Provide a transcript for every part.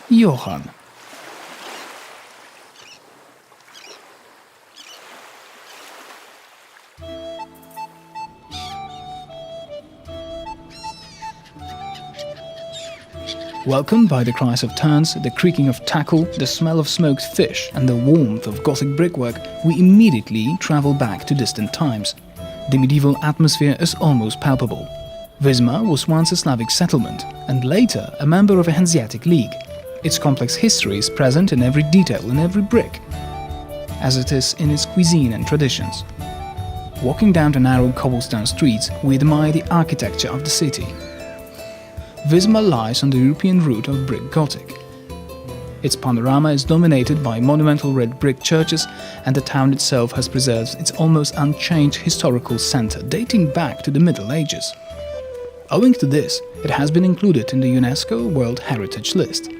Johann. Welcomed by the cries of turns, the creaking of tackle, the smell of smoked fish and the warmth of Gothic brickwork, we immediately travel back to distant times. The medieval atmosphere is almost palpable. Wismar was once a Slavic settlement and later a member of a Hanseatic league. Its complex history is present in every detail, in every brick, as it is in its cuisine and traditions. Walking down the narrow cobblestone streets, we admire the architecture of the city. Wismar lies on the European route of brick Gothic. Its panorama is dominated by monumental red brick churches, and the town itself has preserved its almost unchanged historical center dating back to the Middle Ages. Owing to this, it has been included in the UNESCO World Heritage List.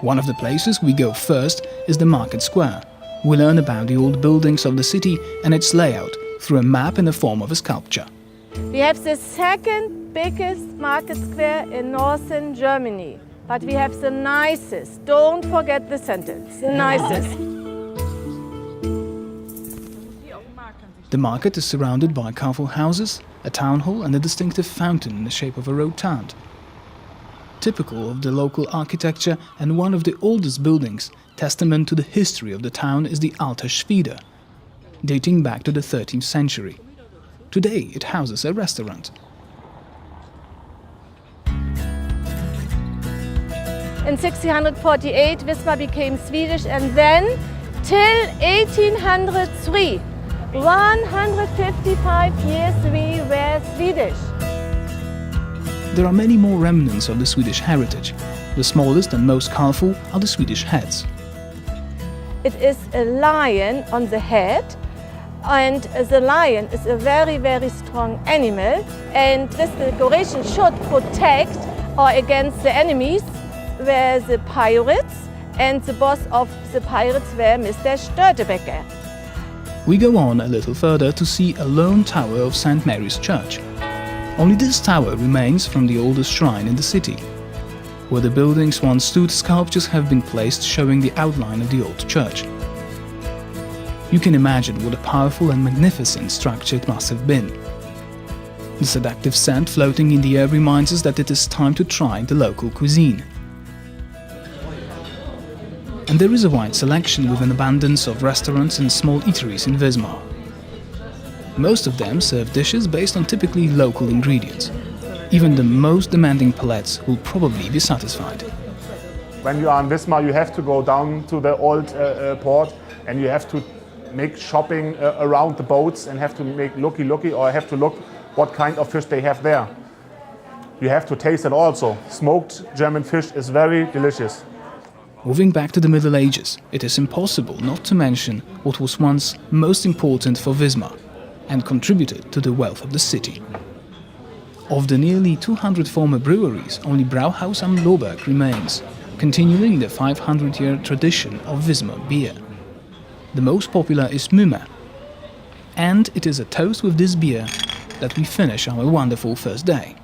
One of the places we go first is the Market Square. We learn about the old buildings of the city and its layout through a map in the form of a sculpture. We have the second biggest market square in northern Germany, but we have the nicest. Don't forget the sentence. The nicest. The market is surrounded by colorful houses, a town hall and a distinctive fountain in the shape of a rotund. Typical of the local architecture and one of the oldest buildings, testament to the history of the town, is the Alter Schwieder, dating back to the 13th century. Today it houses a restaurant. In 1648, Wismar became Swedish, and then, till 1803, 155 years we were Swedish. There are many more remnants of the Swedish heritage. The smallest and most colorful are the Swedish heads. It is a lion on the head, and the lion is a very, very strong animal, and this decoration should protect or against the enemies were the pirates, and the boss of the pirates were Mr. Störtebeker. We go on a little further to see a lone tower of St. Mary's Church. Only this tower remains from the oldest shrine in the city. Where the buildings once stood, sculptures have been placed showing the outline of the old church. You can imagine what a powerful and magnificent structure it must have been. The seductive scent floating in the air reminds us that it is time to try the local cuisine. And there is a wide selection with an abundance of restaurants and small eateries in Wismar. Most of them serve dishes based on typically local ingredients. Even the most demanding palates will probably be satisfied. When you are in Wismar, you have to go down to the old port, and you have to make shopping around the boats and have to make looky, or have to look what kind of fish they have there. You have to taste it also. Smoked German fish is very delicious. Moving back to the Middle Ages, it is impossible not to mention what was once most important for Wismar and contributed to the wealth of the city. Of the nearly 200 former breweries, only Brauhaus am Lohberg remains, continuing the 500-year tradition of Wismar beer. The most popular is Mümmer, and it is a toast with this beer that we finish our wonderful first day.